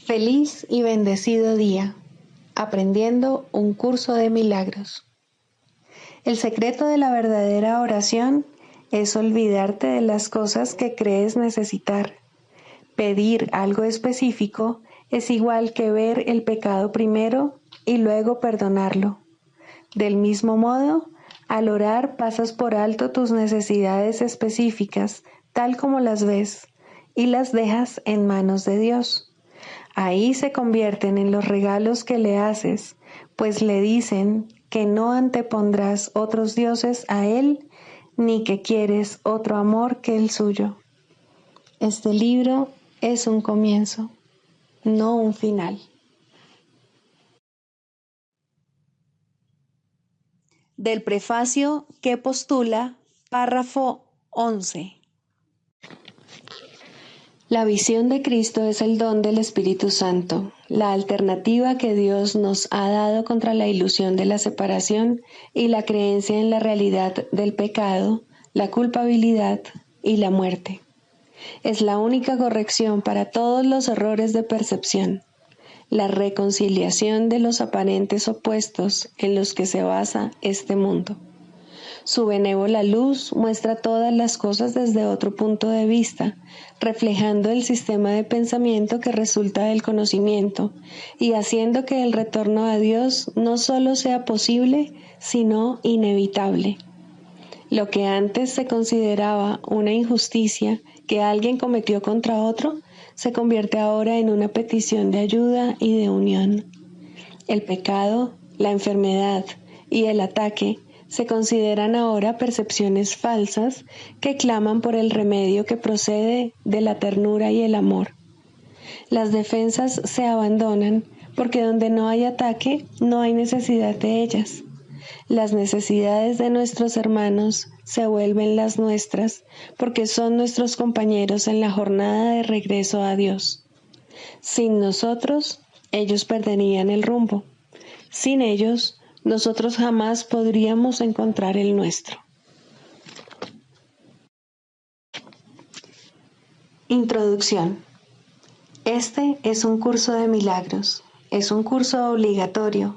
Feliz y bendecido día, aprendiendo un curso de milagros. El secreto de la verdadera oración es olvidarte de las cosas que crees necesitar. Pedir algo específico es igual que ver el pecado primero y luego perdonarlo. Del mismo modo, al orar pasas por alto tus necesidades específicas, tal como las ves, y las dejas en manos de Dios. Ahí se convierten en los regalos que le haces, pues le dicen que no antepondrás otros dioses a Él, ni que quieres otro amor que el suyo. Este libro es un comienzo, no un final. Del prefacio que postula, párrafo 11. La visión de Cristo es el don del Espíritu Santo, la alternativa que Dios nos ha dado contra la ilusión de la separación y la creencia en la realidad del pecado, la culpabilidad y la muerte. Es la única corrección para todos los errores de percepción, la reconciliación de los aparentes opuestos en los que se basa este mundo. Su benévola luz muestra todas las cosas desde otro punto de vista, reflejando el sistema de pensamiento que resulta del conocimiento y haciendo que el retorno a Dios no solo sea posible, sino inevitable. Lo que antes se consideraba una injusticia que alguien cometió contra otro, se convierte ahora en una petición de ayuda y de unión. El pecado, la enfermedad y el ataque se consideran ahora percepciones falsas que claman por el remedio que procede de la ternura y el amor. Las defensas se abandonan porque donde no hay ataque no hay necesidad de ellas. Las necesidades de nuestros hermanos se vuelven las nuestras porque son nuestros compañeros en la jornada de regreso a Dios. Sin nosotros, ellos perderían el rumbo. Sin ellos, nosotros jamás podríamos encontrar el nuestro. Introducción. Este es un curso de milagros. Es un curso obligatorio.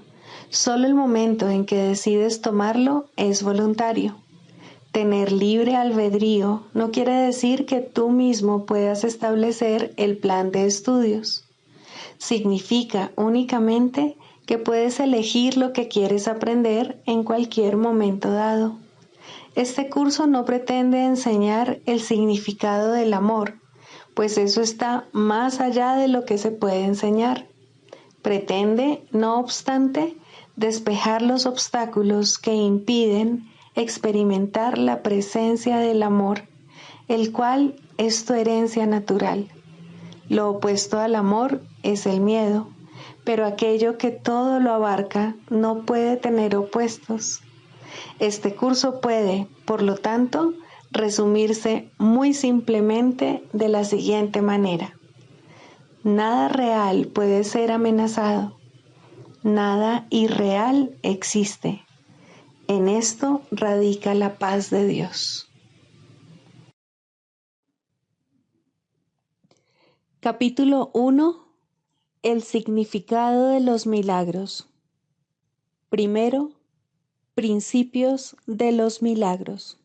Solo el momento en que decides tomarlo es voluntario. Tener libre albedrío no quiere decir que tú mismo puedas establecer el plan de estudios. Significa únicamente que puedes elegir lo que quieres aprender en cualquier momento dado. Este curso no pretende enseñar el significado del amor, pues eso está más allá de lo que se puede enseñar. Pretende, no obstante, despejar los obstáculos que impiden experimentar la presencia del amor, el cual es tu herencia natural. Lo opuesto al amor es el miedo, pero aquello que todo lo abarca no puede tener opuestos. Este curso puede, por lo tanto, resumirse muy simplemente de la siguiente manera. Nada real puede ser amenazado. Nada irreal existe. En esto radica la paz de Dios. Capítulo 1. El significado de los milagros. Primero, principios de los milagros.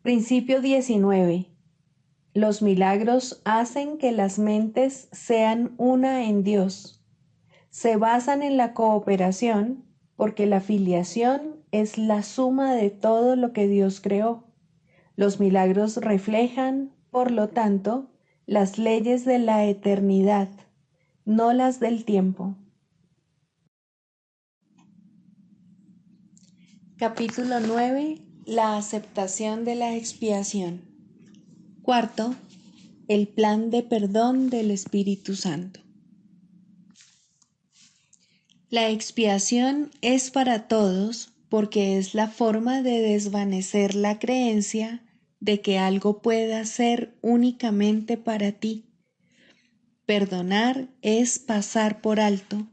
Principio 19. Los milagros hacen que las mentes sean una en Dios. Se basan en la cooperación porque la filiación es la suma de todo lo que Dios creó. Los milagros reflejan, por lo tanto, las leyes de la eternidad, no las del tiempo. Capítulo 9. La aceptación de la expiación. Cuarto, el plan de perdón del Espíritu Santo. La expiación es para todos porque es la forma de desvanecer la creencia de que algo pueda ser únicamente para ti. Perdonar es pasar por alto.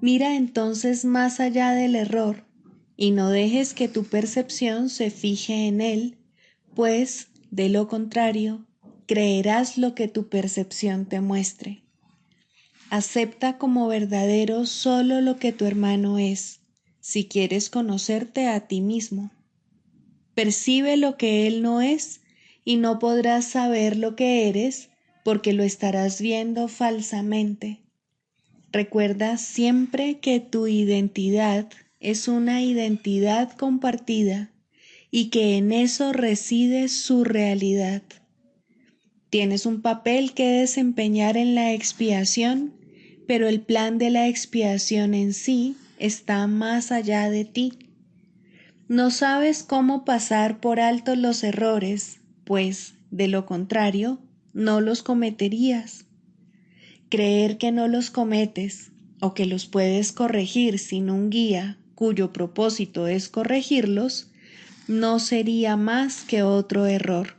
Mira entonces más allá del error y no dejes que tu percepción se fije en él, pues, de lo contrario, creerás lo que tu percepción te muestre. Acepta como verdadero solo lo que tu hermano es, si quieres conocerte a ti mismo. Percibe lo que él no es y no podrás saber lo que eres porque lo estarás viendo falsamente. Recuerda siempre que tu identidad es una identidad compartida y que en eso reside su realidad. Tienes un papel que desempeñar en la expiación, pero el plan de la expiación en sí está más allá de ti. No sabes cómo pasar por alto los errores, pues, de lo contrario, no los cometerías. Creer que no los cometes o que los puedes corregir sin un guía cuyo propósito es corregirlos, no sería más que otro error.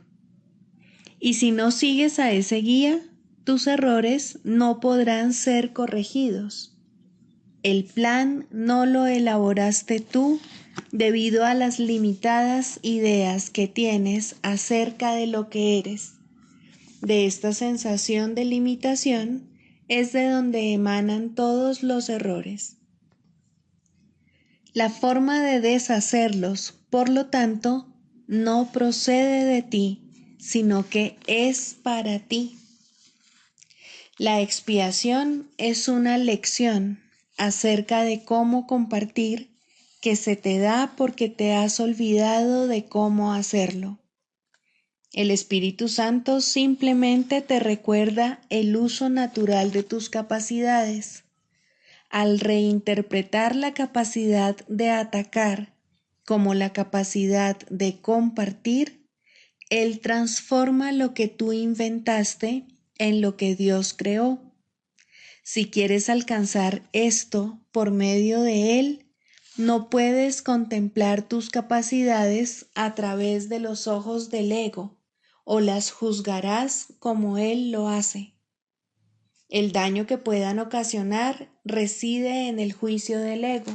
Y si no sigues a ese guía, tus errores no podrán ser corregidos. El plan no lo elaboraste tú debido a las limitadas ideas que tienes acerca de lo que eres. De esta sensación de limitación es de donde emanan todos los errores. La forma de deshacerlos, por lo tanto, no procede de ti, sino que es para ti. La expiación es una lección acerca de cómo compartir que se te da porque te has olvidado de cómo hacerlo. El Espíritu Santo simplemente te recuerda el uso natural de tus capacidades. Al reinterpretar la capacidad de atacar como la capacidad de compartir, Él transforma lo que tú inventaste en lo que Dios creó. Si quieres alcanzar esto por medio de Él, no puedes contemplar tus capacidades a través de los ojos del ego, o las juzgarás como Él lo hace. El daño que puedan ocasionar reside en el juicio del ego.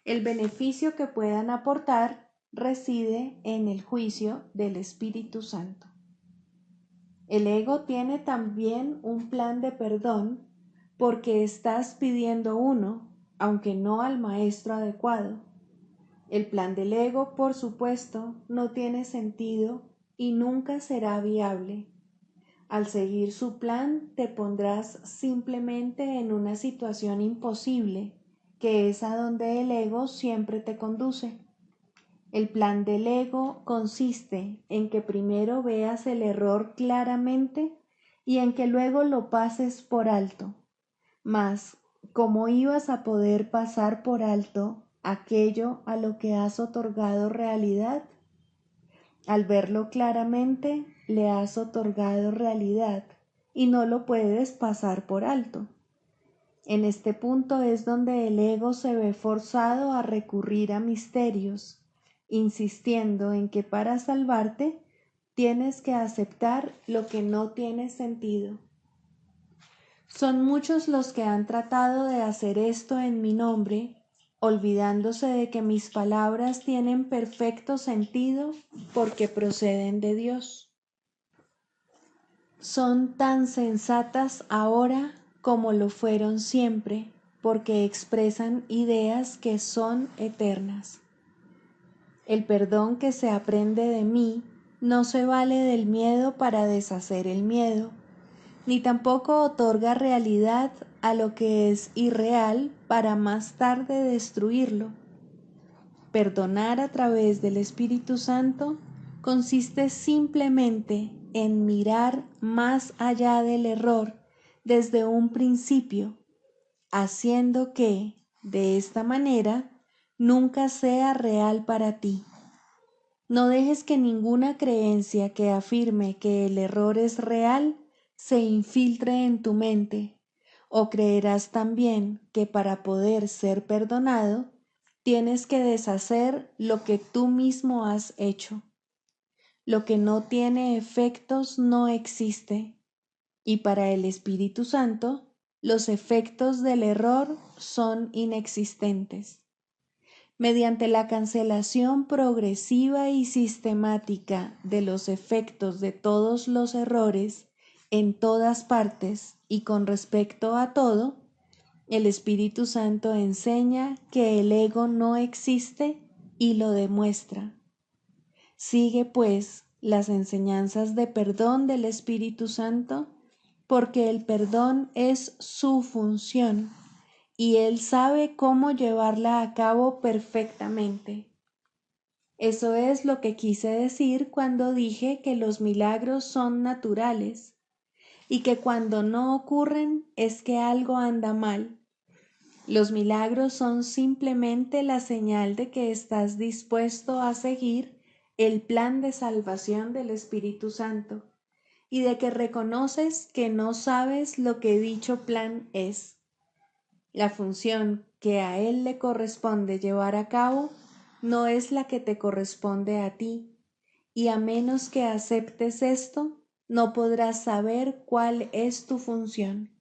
El beneficio que puedan aportar reside en el juicio del Espíritu Santo. El ego tiene también un plan de perdón porque estás pidiendo uno, aunque no al maestro adecuado. El plan del ego, por supuesto, no tiene sentido y nunca será viable. Al seguir su plan, te pondrás simplemente en una situación imposible, que es a donde el ego siempre te conduce. El plan del ego consiste en que primero veas el error claramente y en que luego lo pases por alto. Mas, ¿cómo ibas a poder pasar por alto aquello a lo que has otorgado realidad? Al verlo claramente, le has otorgado realidad y no lo puedes pasar por alto. En este punto es donde el ego se ve forzado a recurrir a misterios, insistiendo en que para salvarte tienes que aceptar lo que no tiene sentido. Son muchos los que han tratado de hacer esto en mi nombre, olvidándose de que mis palabras tienen perfecto sentido porque proceden de Dios. Son tan sensatas ahora como lo fueron siempre, porque expresan ideas que son eternas. El perdón que se aprende de mí no se vale del miedo para deshacer el miedo, ni tampoco otorga realidad a lo que es irreal para más tarde destruirlo. Perdonar a través del Espíritu Santo consiste simplemente en mirar más allá del error desde un principio, haciendo que, de esta manera, nunca sea real para ti. No dejes que ninguna creencia que afirme que el error es real se infiltre en tu mente, o creerás también que para poder ser perdonado, tienes que deshacer lo que tú mismo has hecho. Lo que no tiene efectos no existe, y para el Espíritu Santo, los efectos del error son inexistentes. Mediante la cancelación progresiva y sistemática de los efectos de todos los errores en todas partes y con respecto a todo, el Espíritu Santo enseña que el ego no existe y lo demuestra. Sigue, pues, las enseñanzas de perdón del Espíritu Santo, porque el perdón es su función y Él sabe cómo llevarla a cabo perfectamente. Eso es lo que quise decir cuando dije que los milagros son naturales y que cuando no ocurren es que algo anda mal. Los milagros son simplemente la señal de que estás dispuesto a seguir el plan de salvación del Espíritu Santo y de que reconoces que no sabes lo que dicho plan es. La función que a Él le corresponde llevar a cabo no es la que te corresponde a ti, y a menos que aceptes esto, no podrás saber cuál es tu función.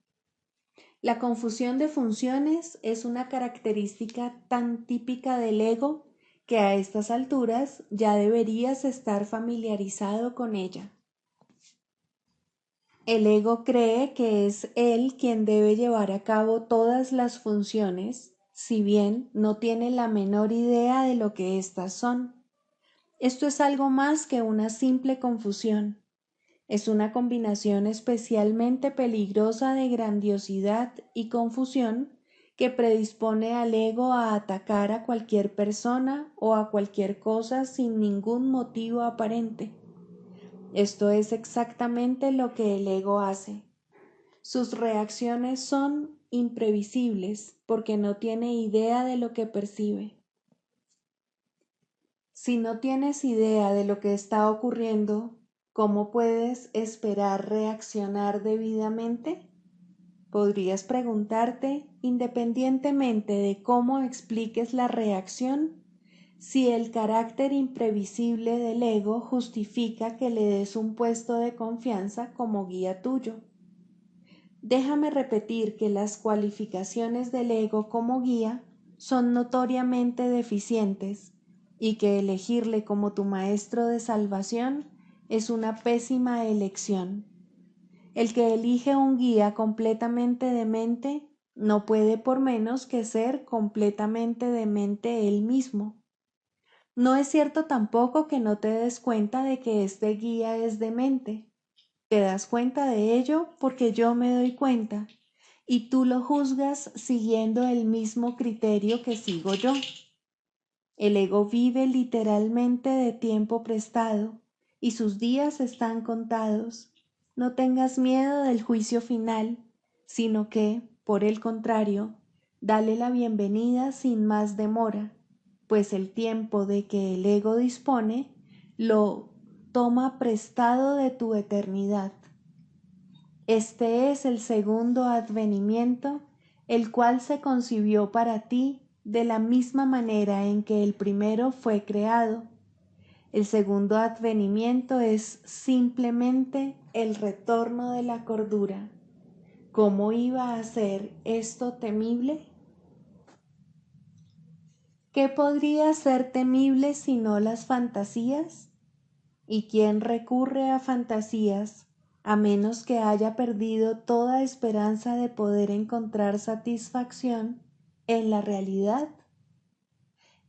La confusión de funciones es una característica tan típica del ego que a estas alturas ya deberías estar familiarizado con ella. El ego cree que es él quien debe llevar a cabo todas las funciones, si bien no tiene la menor idea de lo que éstas son. Esto es algo más que una simple confusión. Es una combinación especialmente peligrosa de grandiosidad y confusión que predispone al ego a atacar a cualquier persona o a cualquier cosa sin ningún motivo aparente. Esto es exactamente lo que el ego hace. Sus reacciones son imprevisibles porque no tiene idea de lo que percibe. Si no tienes idea de lo que está ocurriendo, ¿cómo puedes esperar reaccionar debidamente? Podrías preguntarte, independientemente de cómo expliques la reacción, si el carácter imprevisible del ego justifica que le des un puesto de confianza como guía tuyo. Déjame repetir que las cualificaciones del ego como guía son notoriamente deficientes y que elegirle como tu maestro de salvación es una pésima elección. El que elige un guía completamente demente no puede por menos que ser completamente demente él mismo. No es cierto tampoco que no te des cuenta de que este guía es demente. Te das cuenta de ello porque yo me doy cuenta y tú lo juzgas siguiendo el mismo criterio que sigo yo. El ego vive literalmente de tiempo prestado y sus días están contados. No tengas miedo del juicio final, sino que, por el contrario, dale la bienvenida sin más demora, pues el tiempo de que el ego dispone lo toma prestado de tu eternidad. Este es el segundo advenimiento, el cual se concibió para ti de la misma manera en que el primero fue creado. El segundo advenimiento es simplemente el retorno de la cordura. ¿Cómo iba a ser esto temible? ¿Qué podría ser temible sino las fantasías? ¿Y quién recurre a fantasías a menos que haya perdido toda esperanza de poder encontrar satisfacción en la realidad?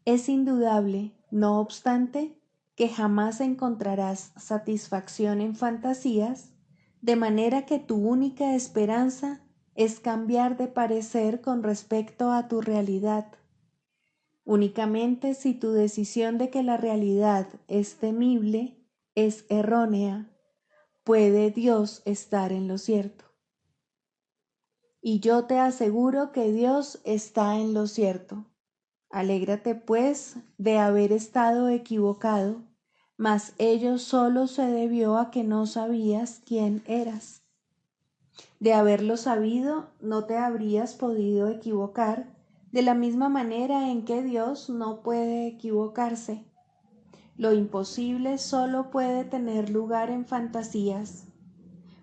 Es indudable, no obstante, que jamás encontrarás satisfacción en fantasías, de manera que tu única esperanza es cambiar de parecer con respecto a tu realidad. Únicamente si tu decisión de que la realidad es temible es errónea, puede Dios estar en lo cierto. Y yo te aseguro que Dios está en lo cierto. Alégrate, pues, de haber estado equivocado, mas ello solo se debió a que no sabías quién eras. De haberlo sabido, no te habrías podido equivocar, de la misma manera en que Dios no puede equivocarse. Lo imposible solo puede tener lugar en fantasías.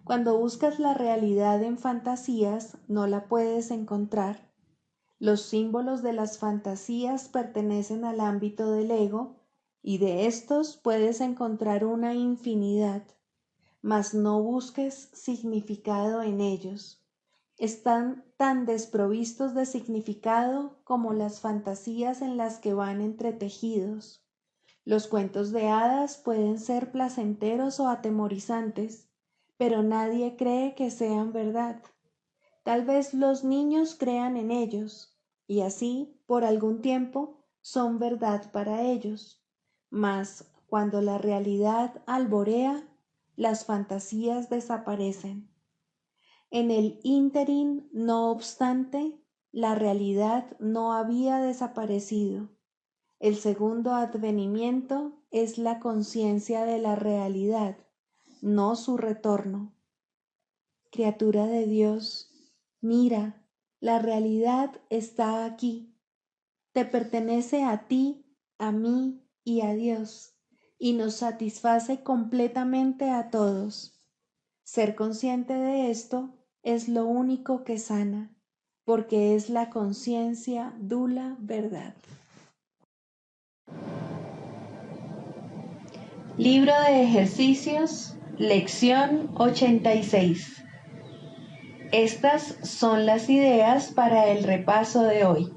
Cuando buscas la realidad en fantasías, no la puedes encontrar. Los símbolos de las fantasías pertenecen al ámbito del ego y de estos puedes encontrar una infinidad, mas no busques significado en ellos. Están tan desprovistos de significado como las fantasías en las que van entretejidos. Los cuentos de hadas pueden ser placenteros o atemorizantes, pero nadie cree que sean verdad. Tal vez los niños crean en ellos, y así, por algún tiempo, son verdad para ellos. Mas, cuando la realidad alborea, las fantasías desaparecen. En el ínterin, no obstante, la realidad no había desaparecido. El segundo advenimiento es la conciencia de la realidad, no su retorno. Criatura de Dios, mira, la realidad está aquí. Te pertenece a ti, a mí y a Dios, y nos satisface completamente a todos. Ser consciente de esto es lo único que sana, porque es la conciencia dula verdad. Libro de ejercicios, lección 86. Estas son las ideas para el repaso de hoy.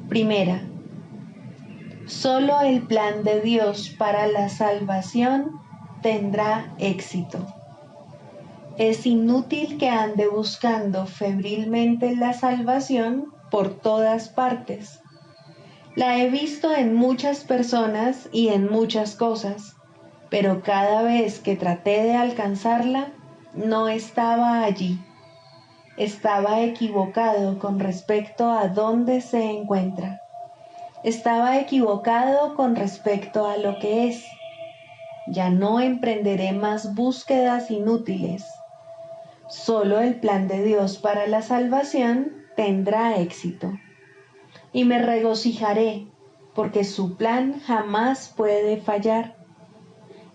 Primera, solo el plan de Dios para la salvación tendrá éxito. Es inútil que ande buscando febrilmente la salvación por todas partes. La he visto en muchas personas y en muchas cosas, pero cada vez que traté de alcanzarla, no estaba allí. Estaba equivocado con respecto a dónde se encuentra. Estaba equivocado con respecto a lo que es. Ya no emprenderé más búsquedas inútiles. Solo el plan de Dios para la salvación tendrá éxito. Y me regocijaré, porque su plan jamás puede fallar.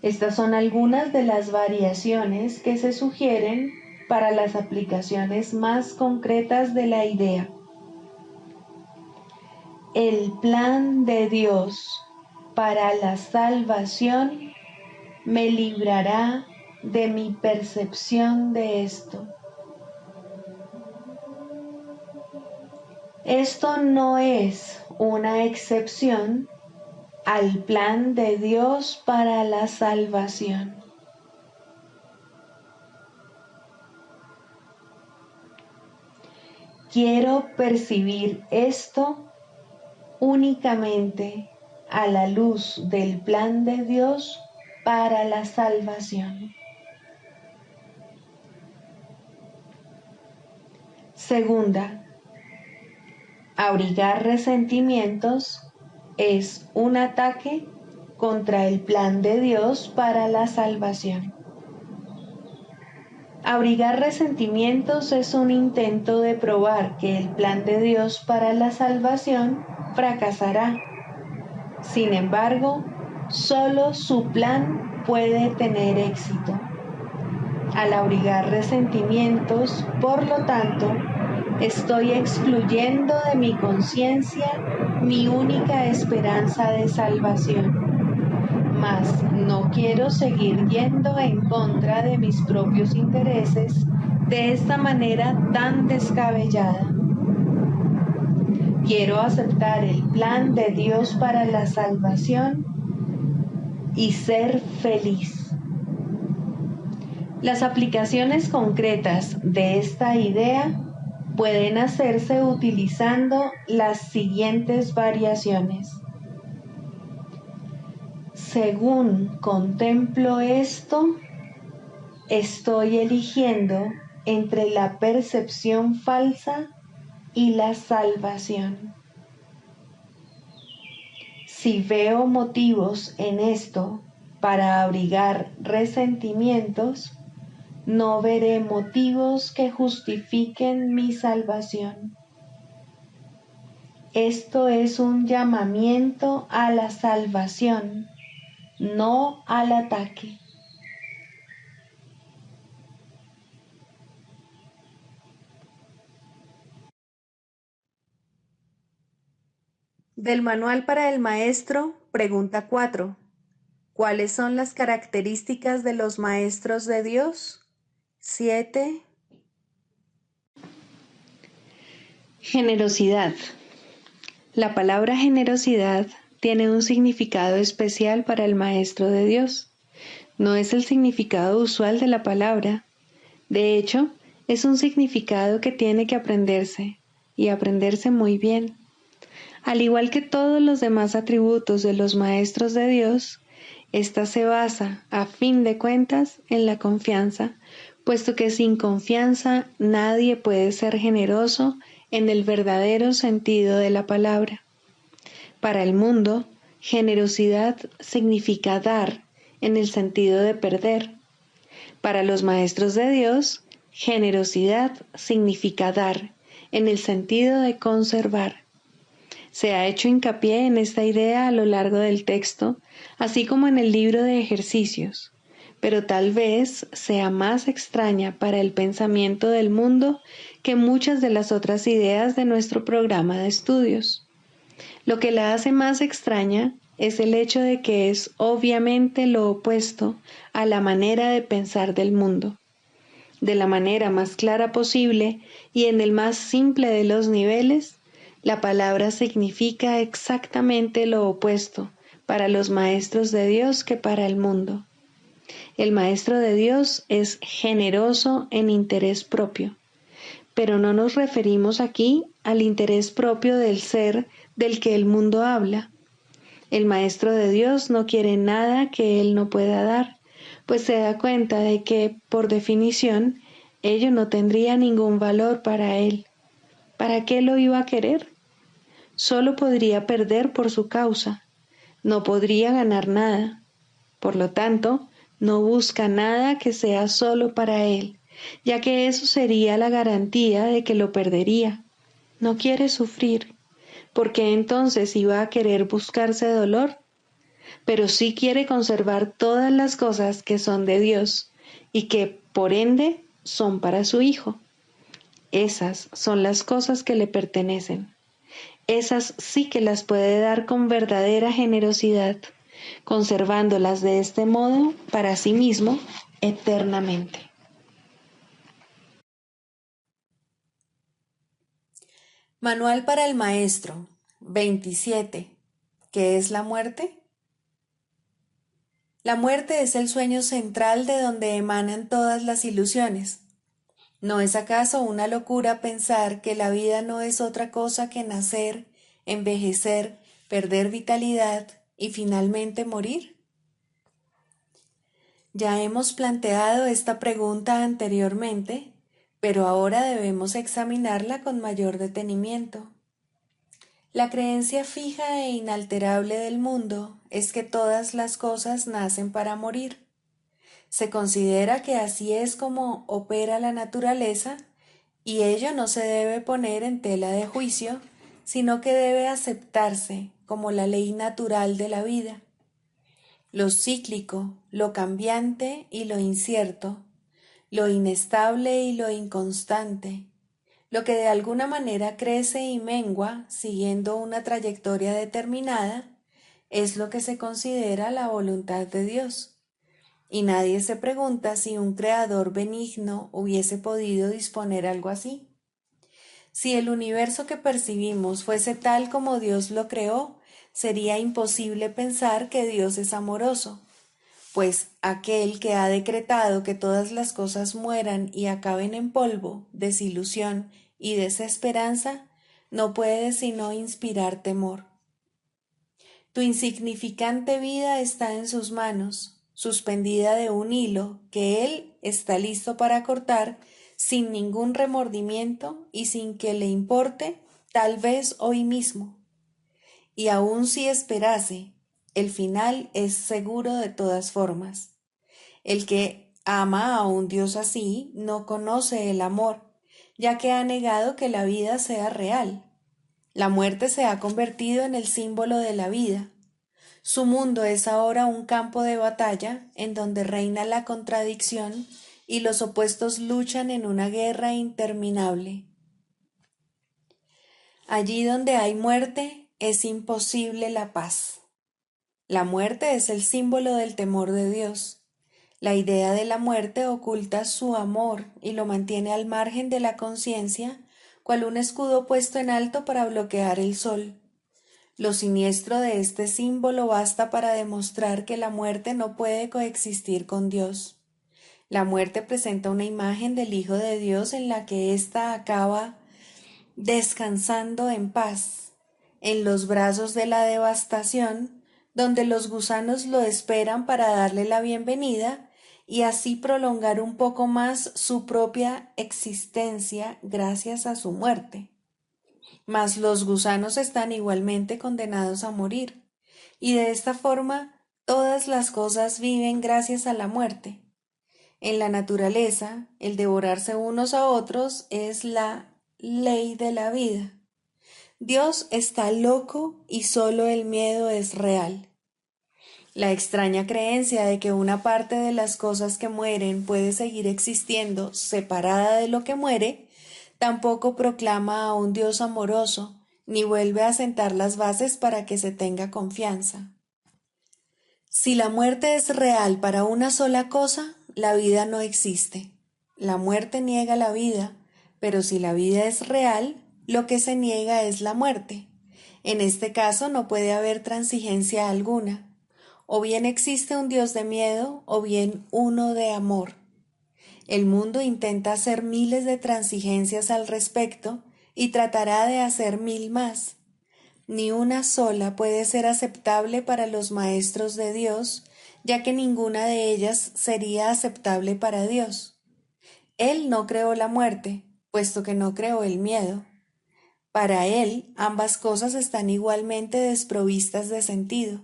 Estas son algunas de las variaciones que se sugieren para las aplicaciones más concretas de la idea. El plan de Dios para la salvación me librará de mi percepción de esto. Esto no es una excepción al plan de Dios para la salvación. Quiero percibir esto únicamente a la luz del plan de Dios para la salvación. Segunda, abrigar resentimientos es un ataque contra el plan de Dios para la salvación. Abrigar resentimientos es un intento de probar que el plan de Dios para la salvación fracasará. Sin embargo, solo su plan puede tener éxito. Al abrigar resentimientos, por lo tanto, estoy excluyendo de mi conciencia mi única esperanza de salvación. Mas no quiero seguir yendo en contra de mis propios intereses de esta manera tan descabellada. Quiero aceptar el plan de Dios para la salvación y ser feliz. Las aplicaciones concretas de esta idea pueden hacerse utilizando las siguientes variaciones. Según contemplo esto, estoy eligiendo entre la percepción falsa y la salvación. Si veo motivos en esto para abrigar resentimientos, no veré motivos que justifiquen mi salvación. Esto es un llamamiento a la salvación, no al ataque. Del Manual para el Maestro, pregunta 4. ¿Cuáles son las características de los maestros de Dios? 7. Generosidad. La palabra generosidad tiene un significado especial para el Maestro de Dios. No es el significado usual de la palabra. De hecho, es un significado que tiene que aprenderse, y aprenderse muy bien. Al igual que todos los demás atributos de los maestros de Dios, esta se basa, a fin de cuentas, en la confianza, puesto que sin confianza nadie puede ser generoso en el verdadero sentido de la palabra. Para el mundo, generosidad significa dar en el sentido de perder. Para los maestros de Dios, generosidad significa dar en el sentido de conservar. Se ha hecho hincapié en esta idea a lo largo del texto, así como en el libro de ejercicios, pero tal vez sea más extraña para el pensamiento del mundo que muchas de las otras ideas de nuestro programa de estudios. Lo que la hace más extraña es el hecho de que es obviamente lo opuesto a la manera de pensar del mundo. De la manera más clara posible y en el más simple de los niveles, la palabra significa exactamente lo opuesto para los maestros de Dios que para el mundo. El maestro de Dios es generoso en interés propio, pero no nos referimos aquí al interés propio del ser del que el mundo habla. El maestro de Dios no quiere nada que él no pueda dar, pues se da cuenta de que, por definición, ello no tendría ningún valor para él. ¿Para qué lo iba a querer? Solo podría perder por su causa, no podría ganar nada. Por lo tanto, no busca nada que sea solo para él, ya que eso sería la garantía de que lo perdería. No quiere sufrir, porque entonces iba a querer buscarse dolor, pero sí quiere conservar todas las cosas que son de Dios y que, por ende, son para su Hijo. Esas son las cosas que le pertenecen. Esas sí que las puede dar con verdadera generosidad, conservándolas de este modo para sí mismo eternamente. Manual para el Maestro, 27. ¿Qué es la muerte? La muerte es el sueño central de donde emanan todas las ilusiones. ¿No es acaso una locura pensar que la vida no es otra cosa que nacer, envejecer, perder vitalidad y finalmente morir? Ya hemos planteado esta pregunta anteriormente, pero ahora debemos examinarla con mayor detenimiento. La creencia fija e inalterable del mundo es que todas las cosas nacen para morir. Se considera que así es como opera la naturaleza y ello no se debe poner en tela de juicio, sino que debe aceptarse como la ley natural de la vida. Lo cíclico, lo cambiante y lo incierto, lo inestable y lo inconstante, lo que de alguna manera crece y mengua siguiendo una trayectoria determinada, es lo que se considera la voluntad de Dios. Y nadie se pregunta si un creador benigno hubiese podido disponer algo así. Si el universo que percibimos fuese tal como Dios lo creó, sería imposible pensar que Dios es amoroso, pues aquel que ha decretado que todas las cosas mueran y acaben en polvo, desilusión y desesperanza, no puede sino inspirar temor. Tu insignificante vida está en sus manos, suspendida de un hilo que él está listo para cortar sin ningún remordimiento y sin que le importe, tal vez hoy mismo. Y aun si esperase, el final es seguro de todas formas. El que ama a un Dios así no conoce el amor, ya que ha negado que la vida sea real. La muerte se ha convertido en el símbolo de la vida. Su mundo es ahora un campo de batalla en donde reina la contradicción y los opuestos luchan en una guerra interminable. Allí donde hay muerte, es imposible la paz. La muerte es el símbolo del temor de Dios. La idea de la muerte oculta su amor y lo mantiene al margen de la conciencia, cual un escudo puesto en alto para bloquear el sol. Lo siniestro de este símbolo basta para demostrar que la muerte no puede coexistir con Dios. La muerte presenta una imagen del Hijo de Dios en la que ésta acaba descansando en paz, en los brazos de la devastación, donde los gusanos lo esperan para darle la bienvenida y así prolongar un poco más su propia existencia gracias a su muerte. Mas los gusanos están igualmente condenados a morir, y de esta forma todas las cosas viven gracias a la muerte. En la naturaleza, el devorarse unos a otros es la ley de la vida. Dios está loco y solo el miedo es real. La extraña creencia de que una parte de las cosas que mueren puede seguir existiendo separada de lo que muere, tampoco proclama a un Dios amoroso, ni vuelve a sentar las bases para que se tenga confianza. Si la muerte es real para una sola cosa, la vida no existe. La muerte niega la vida, pero si la vida es real, lo que se niega es la muerte. En este caso no puede haber transigencia alguna. O bien existe un Dios de miedo, o bien uno de amor. El mundo intenta hacer miles de transigencias al respecto y tratará de hacer 1000 más. Ni una sola puede ser aceptable para los maestros de Dios, ya que ninguna de ellas sería aceptable para Dios. Él no creó la muerte, puesto que no creó el miedo. Para él, ambas cosas están igualmente desprovistas de sentido.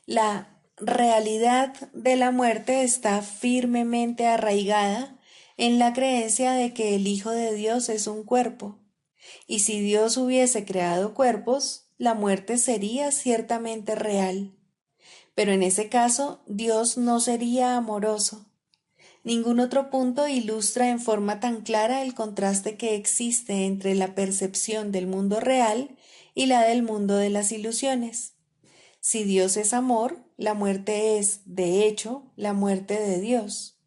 La realidad de la muerte está firmemente arraigada en la creencia de que el Hijo de Dios es un cuerpo, y si Dios hubiese creado cuerpos, la muerte sería ciertamente real. Pero en ese caso, Dios no sería amoroso. Ningún otro punto ilustra en forma tan clara el contraste que existe entre la percepción del mundo real y la del mundo de las ilusiones. Si Dios es amor, la muerte es, de hecho, la muerte de Dios.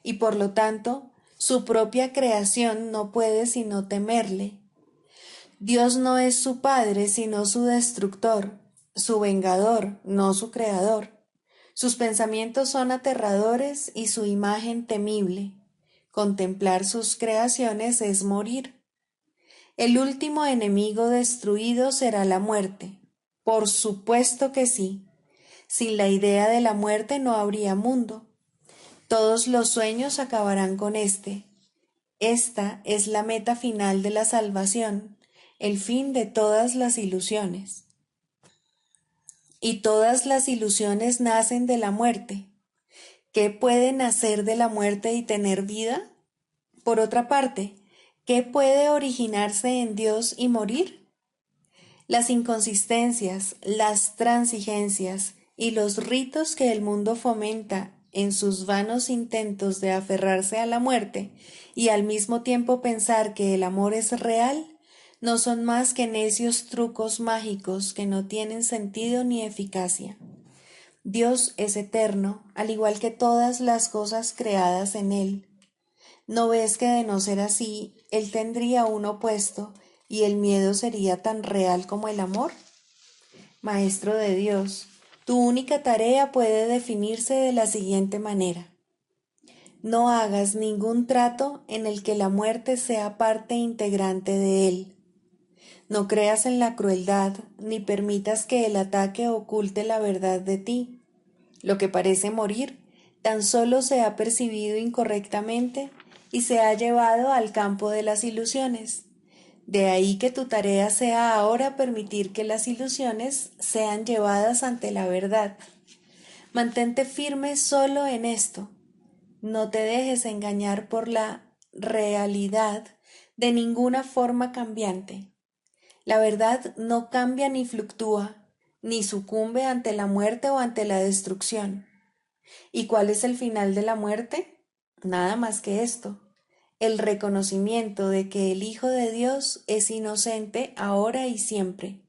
Y por lo tanto, su propia creación no puede sino temerle. Dios no es su padre, sino su destructor, su vengador, no su creador. Sus pensamientos son aterradores y su imagen temible. Contemplar sus creaciones es morir. El último enemigo destruido será la muerte. Por supuesto que sí. Sin la idea de la muerte no habría mundo. Todos los sueños acabarán con éste. Esta es la meta final de la salvación, el fin de todas las ilusiones. Y todas las ilusiones nacen de la muerte. ¿Qué puede nacer de la muerte y tener vida? Por otra parte, ¿qué puede originarse en Dios y morir? Las inconsistencias, las transigencias y los ritos que el mundo fomenta en sus vanos intentos de aferrarse a la muerte y al mismo tiempo pensar que el amor es real, no son más que necios trucos mágicos que no tienen sentido ni eficacia. Dios es eterno, al igual que todas las cosas creadas en él. ¿No ves que de no ser así, él tendría un opuesto y el miedo sería tan real como el amor? Maestro de Dios, tu única tarea puede definirse de la siguiente manera. No hagas ningún trato en el que la muerte sea parte integrante de él. No creas en la crueldad, ni permitas que el ataque oculte la verdad de ti. Lo que parece morir tan solo se ha percibido incorrectamente y se ha llevado al campo de las ilusiones. De ahí que tu tarea sea ahora permitir que las ilusiones sean llevadas ante la verdad. Mantente firme solo en esto. No te dejes engañar por la realidad de ninguna forma cambiante. La verdad no cambia ni fluctúa, ni sucumbe ante la muerte o ante la destrucción. ¿Y cuál es el final de la muerte? Nada más que esto, el reconocimiento de que el Hijo de Dios es inocente ahora y siempre,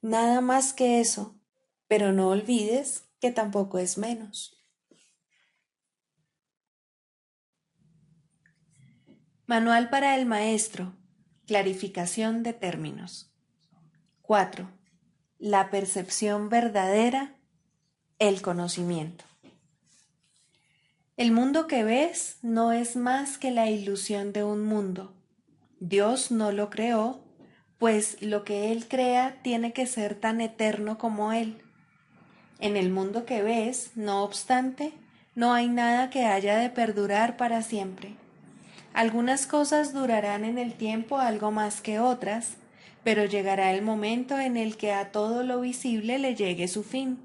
nada más que eso, pero no olvides que tampoco es menos. Manual para el maestro. Clarificación de términos. 4. La percepción verdadera, el conocimiento. El mundo que ves no es más que la ilusión de un mundo. Dios no lo creó, pues lo que Él crea tiene que ser tan eterno como Él. En el mundo que ves, no obstante, no hay nada que haya de perdurar para siempre. Algunas cosas durarán en el tiempo algo más que otras, pero llegará el momento en el que a todo lo visible le llegue su fin.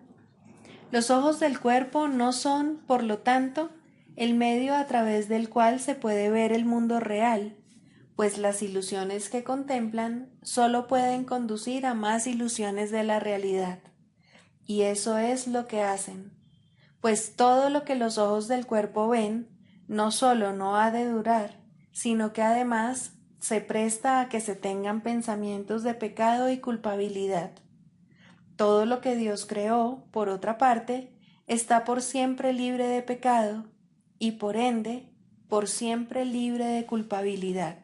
Los ojos del cuerpo no son, por lo tanto, el medio a través del cual se puede ver el mundo real, pues las ilusiones que contemplan solo pueden conducir a más ilusiones de la realidad. Y eso es lo que hacen, pues todo lo que los ojos del cuerpo ven no solo no ha de durar, sino que además se presta a que se tengan pensamientos de pecado y culpabilidad. Todo lo que Dios creó, por otra parte, está por siempre libre de pecado y por ende, por siempre libre de culpabilidad.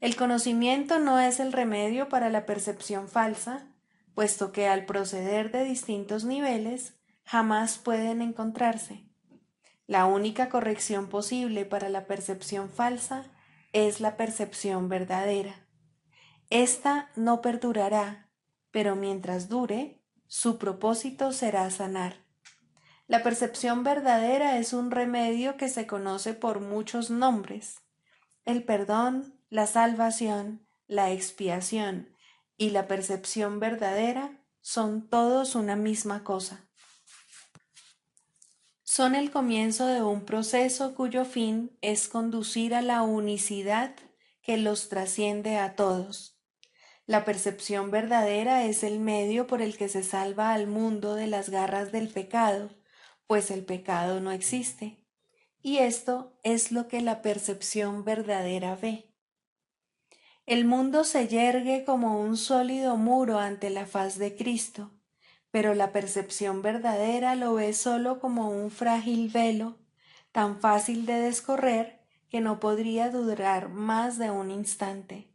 El conocimiento no es el remedio para la percepción falsa, puesto que al proceder de distintos niveles jamás pueden encontrarse. La única corrección posible para la percepción falsa es la percepción verdadera. Esta no perdurará, pero mientras dure, su propósito será sanar. La percepción verdadera es un remedio que se conoce por muchos nombres. El perdón, la salvación, la expiación y la percepción verdadera son todos una misma cosa. Son el comienzo de un proceso cuyo fin es conducir a la unicidad que los trasciende a todos. La percepción verdadera es el medio por el que se salva al mundo de las garras del pecado, pues el pecado no existe. Y esto es lo que la percepción verdadera ve. El mundo se yergue como un sólido muro ante la faz de Cristo, pero la percepción verdadera lo ve solo como un frágil velo, tan fácil de descorrer que no podría durar más de un instante.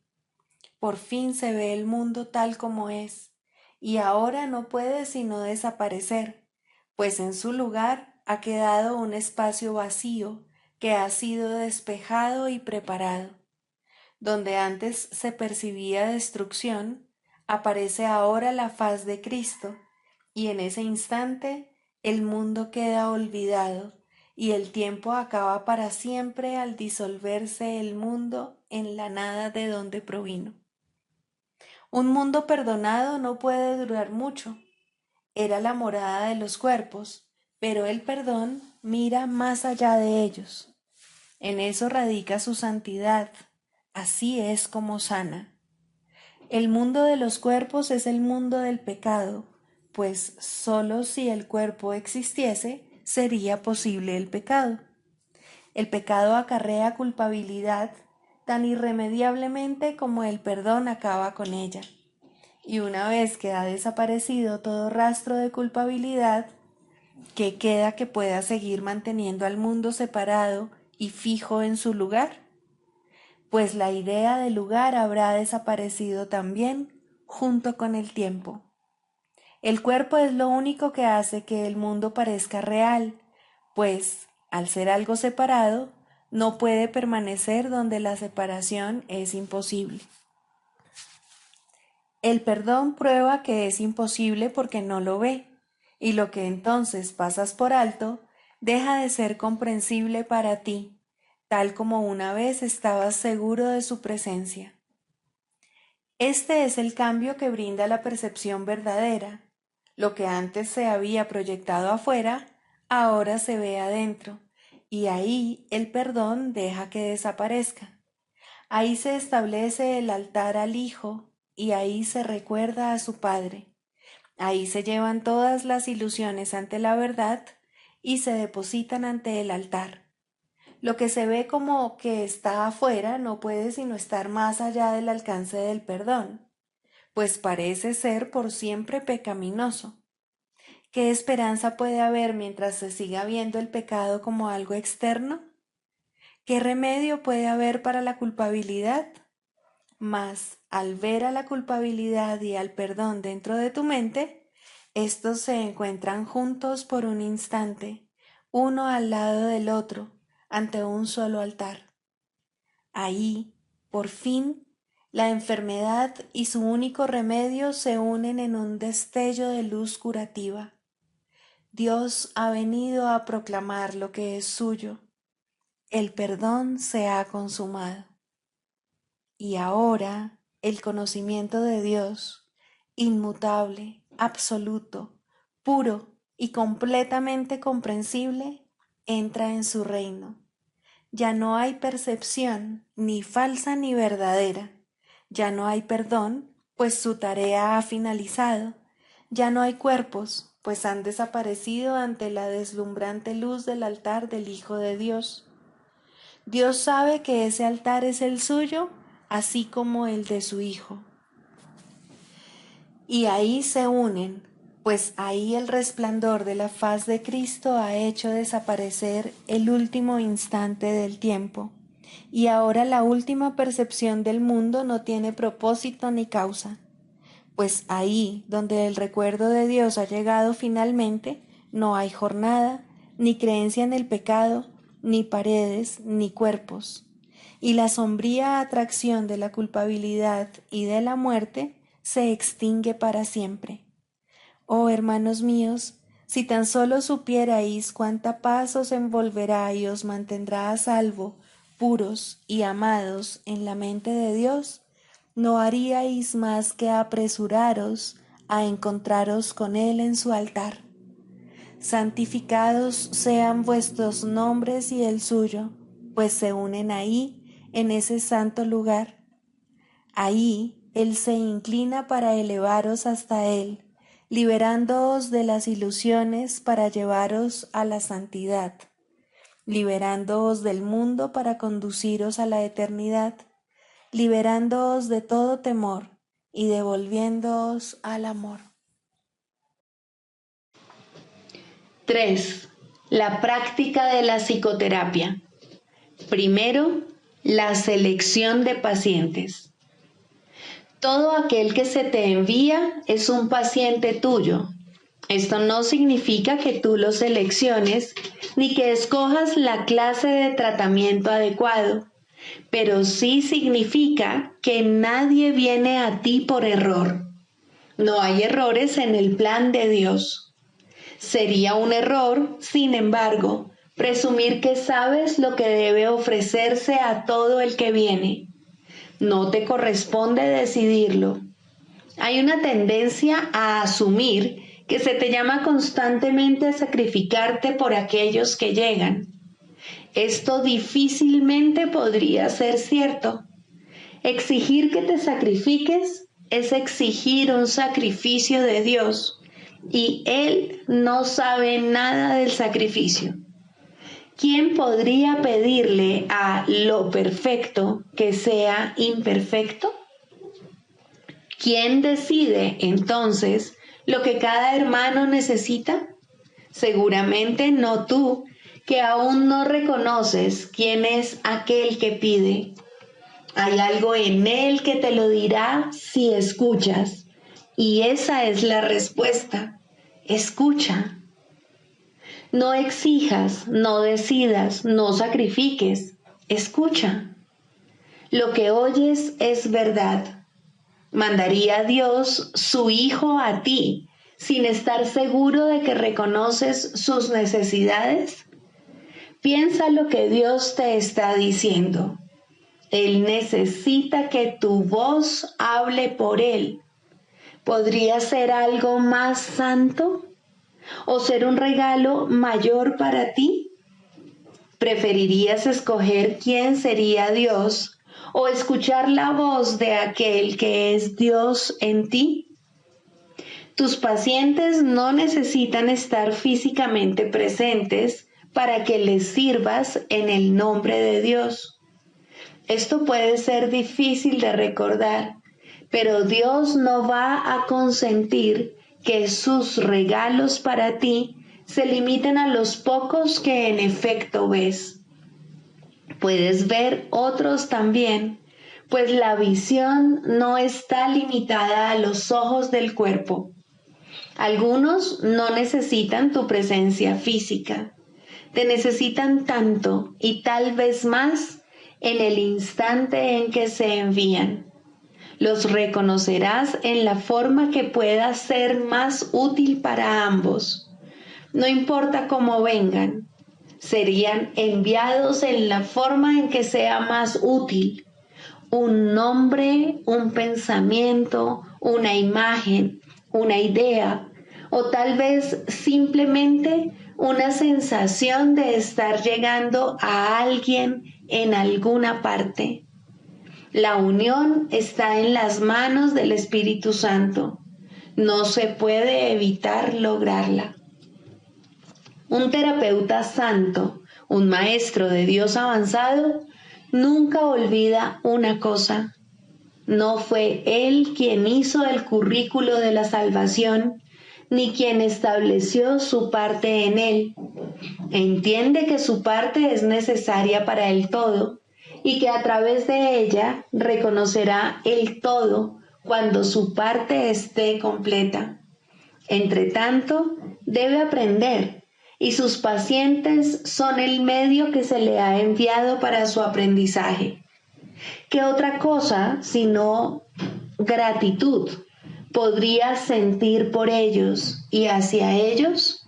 Por fin se ve el mundo tal como es, y ahora no puede sino desaparecer, pues en su lugar ha quedado un espacio vacío que ha sido despejado y preparado. Donde antes se percibía destrucción, aparece ahora la faz de Cristo, y en ese instante el mundo queda olvidado, y el tiempo acaba para siempre al disolverse el mundo en la nada de donde provino. Un mundo perdonado no puede durar mucho. Era la morada de los cuerpos, pero el perdón mira más allá de ellos. En eso radica su santidad. Así es como sana. El mundo de los cuerpos es el mundo del pecado, pues sólo si el cuerpo existiese sería posible el pecado. El pecado acarrea culpabilidad tan irremediablemente como el perdón acaba con ella. Y una vez que ha desaparecido todo rastro de culpabilidad, ¿qué queda que pueda seguir manteniendo al mundo separado y fijo en su lugar? Pues la idea de lugar habrá desaparecido también junto con el tiempo. El cuerpo es lo único que hace que el mundo parezca real, pues, al ser algo separado, no puede permanecer donde la separación es imposible. El perdón prueba que es imposible porque no lo ve, y lo que entonces pasas por alto deja de ser comprensible para ti, tal como una vez estabas seguro de su presencia. Este es el cambio que brinda la percepción verdadera. Lo que antes se había proyectado afuera, ahora se ve adentro, y ahí el perdón deja que desaparezca. Ahí se establece el altar al Hijo, y ahí se recuerda a su Padre. Ahí se llevan todas las ilusiones ante la verdad y se depositan ante el altar. Lo que se ve como que está afuera no puede sino estar más allá del alcance del perdón, pues parece ser por siempre pecaminoso. ¿Qué esperanza puede haber mientras se siga viendo el pecado como algo externo? ¿Qué remedio puede haber para la culpabilidad? Mas, al ver a la culpabilidad y al perdón dentro de tu mente, estos se encuentran juntos por un instante, uno al lado del otro, ante un solo altar. Ahí, por fin, la enfermedad y su único remedio se unen en un destello de luz curativa. Dios ha venido a proclamar lo que es suyo. El perdón se ha consumado. Y ahora el conocimiento de Dios, inmutable, absoluto, puro y completamente comprensible, entra en su reino. Ya no hay percepción, ni falsa ni verdadera. Ya no hay perdón, pues su tarea ha finalizado. Ya no hay cuerpos, pues han desaparecido ante la deslumbrante luz del altar del Hijo de Dios. Dios sabe que ese altar es el suyo, así como el de su Hijo. Y ahí se unen, pues ahí el resplandor de la faz de Cristo ha hecho desaparecer el último instante del tiempo, y ahora la última percepción del mundo no tiene propósito ni causa, pues ahí donde el recuerdo de Dios ha llegado finalmente, no hay jornada, ni creencia en el pecado, ni paredes, ni cuerpos. Y la sombría atracción de la culpabilidad y de la muerte se extingue para siempre. Oh hermanos míos, si tan solo supierais cuánta paz os envolverá y os mantendrá a salvo, puros y amados en la mente de Dios, no haríais más que apresuraros a encontraros con Él en su altar. Santificados sean vuestros nombres y el suyo, pues se unen ahí, en ese santo lugar. Ahí Él se inclina para elevaros hasta Él, liberándoos de las ilusiones para llevaros a la santidad, liberándoos del mundo para conduciros a la eternidad, liberándoos de todo temor y devolviéndoos al amor. 3. La práctica de la psicoterapia. Primero, la selección de pacientes. Todo aquel que se te envía es un paciente tuyo. Esto no significa que tú lo selecciones ni que escojas la clase de tratamiento adecuado, pero sí significa que nadie viene a ti por error. No hay errores en el plan de Dios. Sería un error, sin embargo, presumir que sabes lo que debe ofrecerse a todo el que viene. No te corresponde decidirlo. Hay una tendencia a asumir que se te llama constantemente a sacrificarte por aquellos que llegan. Esto difícilmente podría ser cierto. Exigir que te sacrifiques es exigir un sacrificio de Dios, y Él no sabe nada del sacrificio. ¿Quién podría pedirle a lo perfecto que sea imperfecto? ¿Quién decide entonces lo que cada hermano necesita? Seguramente no tú, que aún no reconoces quién es aquel que pide. Hay algo en él que te lo dirá si escuchas, y esa es la respuesta. Escucha. No exijas, no decidas, no sacrifiques. Escucha. Lo que oyes es verdad. ¿Mandaría Dios su Hijo a ti sin estar seguro de que reconoces sus necesidades? Piensa lo que Dios te está diciendo. Él necesita que tu voz hable por Él. ¿Podría ser algo más santo? ¿O ser un regalo mayor para ti? ¿Preferirías escoger quién sería Dios o escuchar la voz de aquel que es Dios en ti? Tus pacientes no necesitan estar físicamente presentes para que les sirvas en el nombre de Dios. Esto puede ser difícil de recordar, pero Dios no va a consentir que sus regalos para ti se limiten a los pocos que en efecto ves. Puedes ver otros también, pues la visión no está limitada a los ojos del cuerpo. Algunos no necesitan tu presencia física, te necesitan tanto y tal vez más en el instante en que se envían. Los reconocerás en la forma que pueda ser más útil para ambos. No importa cómo vengan, serían enviados en la forma en que sea más útil. Un nombre, un pensamiento, una imagen, una idea, o tal vez simplemente una sensación de estar llegando a alguien en alguna parte. La unión está en las manos del Espíritu Santo. No se puede evitar lograrla. Un terapeuta santo, un maestro de Dios avanzado, nunca olvida una cosa. No fue él quien hizo el currículo de la salvación, ni quien estableció su parte en él. Entiende que su parte es necesaria para el todo y que a través de ella reconocerá el todo cuando su parte esté completa. Entre tanto, debe aprender, y sus pacientes son el medio que se le ha enviado para su aprendizaje. ¿Qué otra cosa sino gratitud podría sentir por ellos y hacia ellos?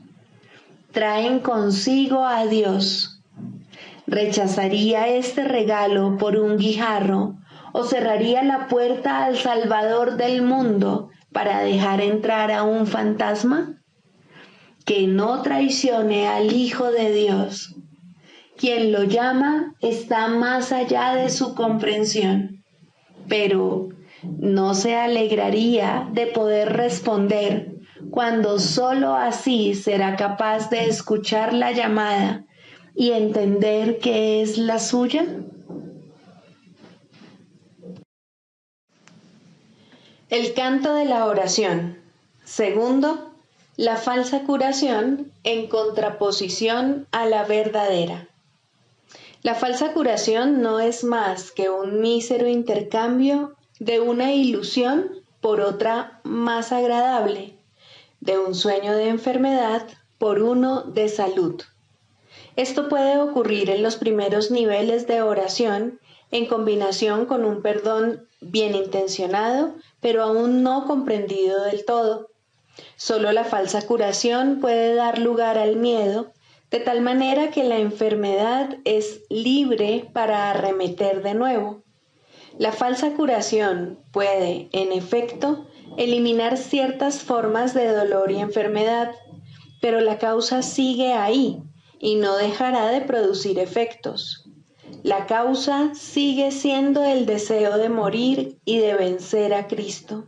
Traen consigo a Dios. ¿Rechazaría este regalo por un guijarro o cerraría la puerta al Salvador del mundo para dejar entrar a un fantasma? Que no traicione al Hijo de Dios. Quien lo llama está más allá de su comprensión, pero no se alegraría de poder responder cuando sólo así será capaz de escuchar la llamada y entender que es la suya. El canto de la oración. Segundo, la falsa curación en contraposición a la verdadera. La falsa curación no es más que un mísero intercambio de una ilusión por otra más agradable, de un sueño de enfermedad por uno de salud. Esto puede ocurrir en los primeros niveles de oración en combinación con un perdón bien intencionado, pero aún no comprendido del todo. Solo la falsa curación puede dar lugar al miedo, de tal manera que la enfermedad es libre para arremeter de nuevo. La falsa curación puede, en efecto, eliminar ciertas formas de dolor y enfermedad, pero la causa sigue ahí y no dejará de producir efectos. La causa sigue siendo el deseo de morir y de vencer a Cristo.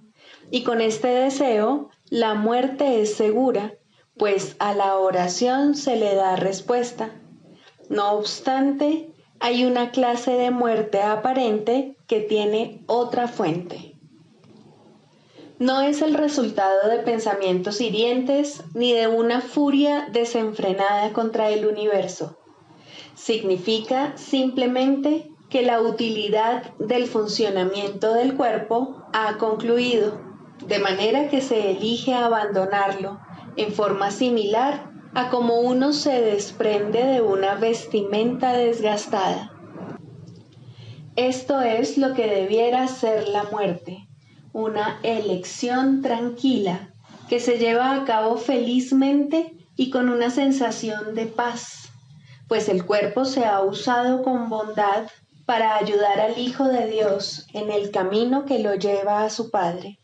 Y con este deseo, la muerte es segura, pues a la oración se le da respuesta. No obstante, hay una clase de muerte aparente que tiene otra fuente. No es el resultado de pensamientos hirientes ni de una furia desenfrenada contra el universo. Significa simplemente que la utilidad del funcionamiento del cuerpo ha concluido, de manera que se elige abandonarlo en forma similar a como uno se desprende de una vestimenta desgastada. Esto es lo que debiera ser la muerte, una elección tranquila que se lleva a cabo felizmente y con una sensación de paz, pues el cuerpo se ha usado con bondad para ayudar al Hijo de Dios en el camino que lo lleva a su Padre.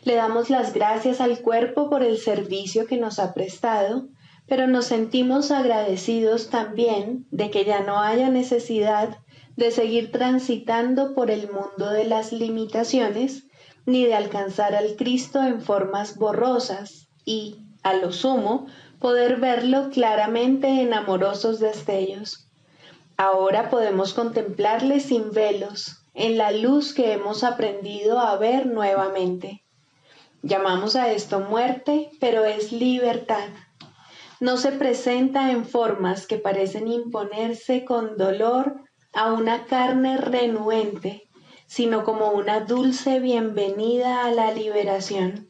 Le damos las gracias al cuerpo por el servicio que nos ha prestado, pero nos sentimos agradecidos también de que ya no haya necesidad de seguir transitando por el mundo de las limitaciones, ni de alcanzar al Cristo en formas borrosas y, a lo sumo, poder verlo claramente en amorosos destellos. Ahora podemos contemplarle sin velos, en la luz que hemos aprendido a ver nuevamente. Llamamos a esto muerte, pero es libertad. No se presenta en formas que parecen imponerse con dolor a una carne renuente, sino como una dulce bienvenida a la liberación.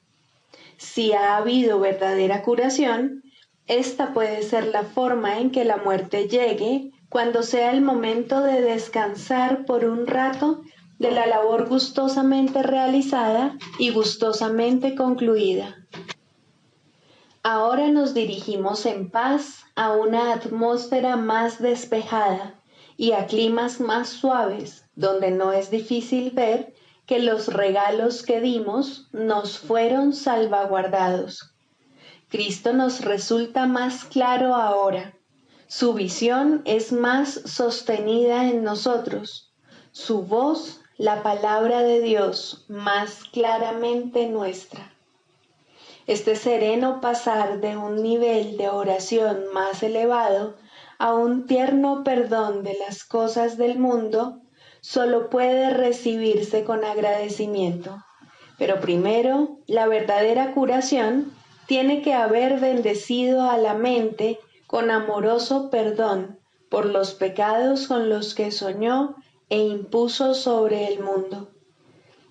Si ha habido verdadera curación, esta puede ser la forma en que la muerte llegue cuando sea el momento de descansar por un rato de la labor gustosamente realizada y gustosamente concluida. Ahora nos dirigimos en paz a una atmósfera más despejada y a climas más suaves, donde no es difícil ver que los regalos que dimos nos fueron salvaguardados. Cristo nos resulta más claro ahora. Su visión es más sostenida en nosotros. Su voz, la palabra de Dios, más claramente nuestra. Este sereno pasar de un nivel de oración más elevado a un tierno perdón de las cosas del mundo solo puede recibirse con agradecimiento. Pero primero, la verdadera curación tiene que haber bendecido a la mente con amoroso perdón por los pecados con los que soñó e impuso sobre el mundo.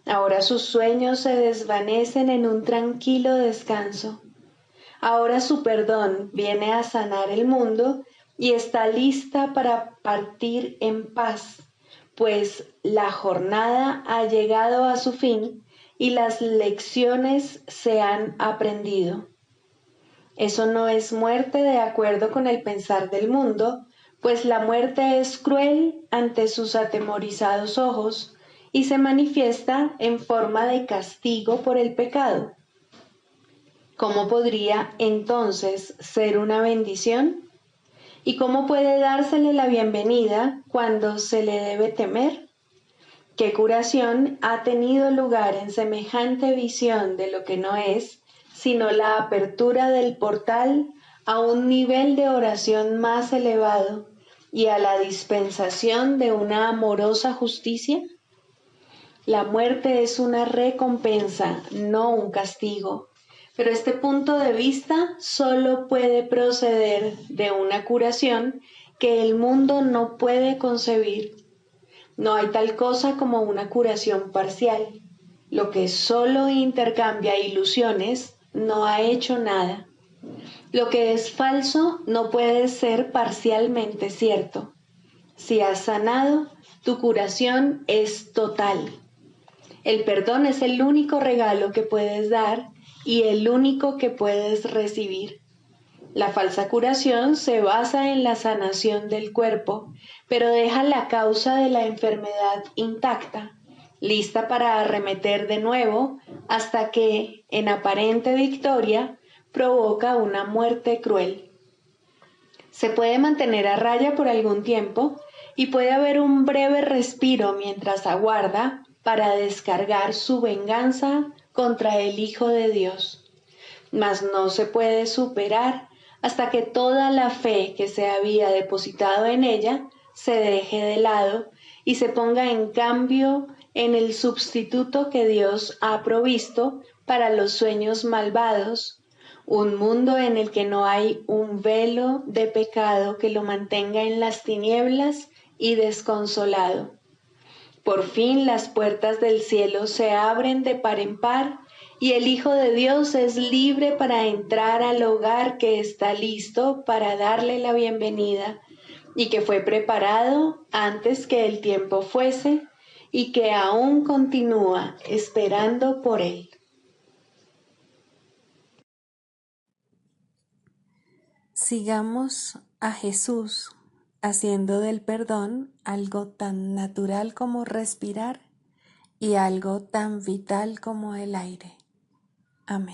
Ahora sus sueños se desvanecen en un tranquilo descanso. Ahora su perdón viene a sanar el mundo y está lista para partir en paz, pues la jornada ha llegado a su fin y las lecciones se han aprendido. Eso no es muerte de acuerdo con el pensar del mundo, pues la muerte es cruel ante sus atemorizados ojos y se manifiesta en forma de castigo por el pecado. ¿Cómo podría entonces ser una bendición? ¿Y cómo puede dársele la bienvenida cuando se le debe temer? ¿Qué curación ha tenido lugar en semejante visión de lo que no es, sino la apertura del portal a un nivel de oración más elevado y a la dispensación de una amorosa justicia? La muerte es una recompensa, no un castigo, pero este punto de vista solo puede proceder de una curación que el mundo no puede concebir. No hay tal cosa como una curación parcial. Lo que solo intercambia ilusiones no ha hecho nada. Lo que es falso no puede ser parcialmente cierto. Si has sanado, tu curación es total. El perdón es el único regalo que puedes dar y el único que puedes recibir. La falsa curación se basa en la sanación del cuerpo, pero deja la causa de la enfermedad intacta, lista para arremeter de nuevo hasta que, en aparente victoria, provoca una muerte cruel. Se puede mantener a raya por algún tiempo y puede haber un breve respiro mientras aguarda para descargar su venganza contra el Hijo de Dios. Mas no se puede superar hasta que toda la fe que se había depositado en ella se deje de lado y se ponga en cambio en el sustituto que Dios ha provisto para los sueños malvados, un mundo en el que no hay un velo de pecado que lo mantenga en las tinieblas y desconsolado. Por fin las puertas del cielo se abren de par en par y el Hijo de Dios es libre para entrar al hogar que está listo para darle la bienvenida y que fue preparado antes que el tiempo fuese y que aún continúa esperando por él. Sigamos a Jesús haciendo del perdón algo tan natural como respirar y algo tan vital como el aire. Amén.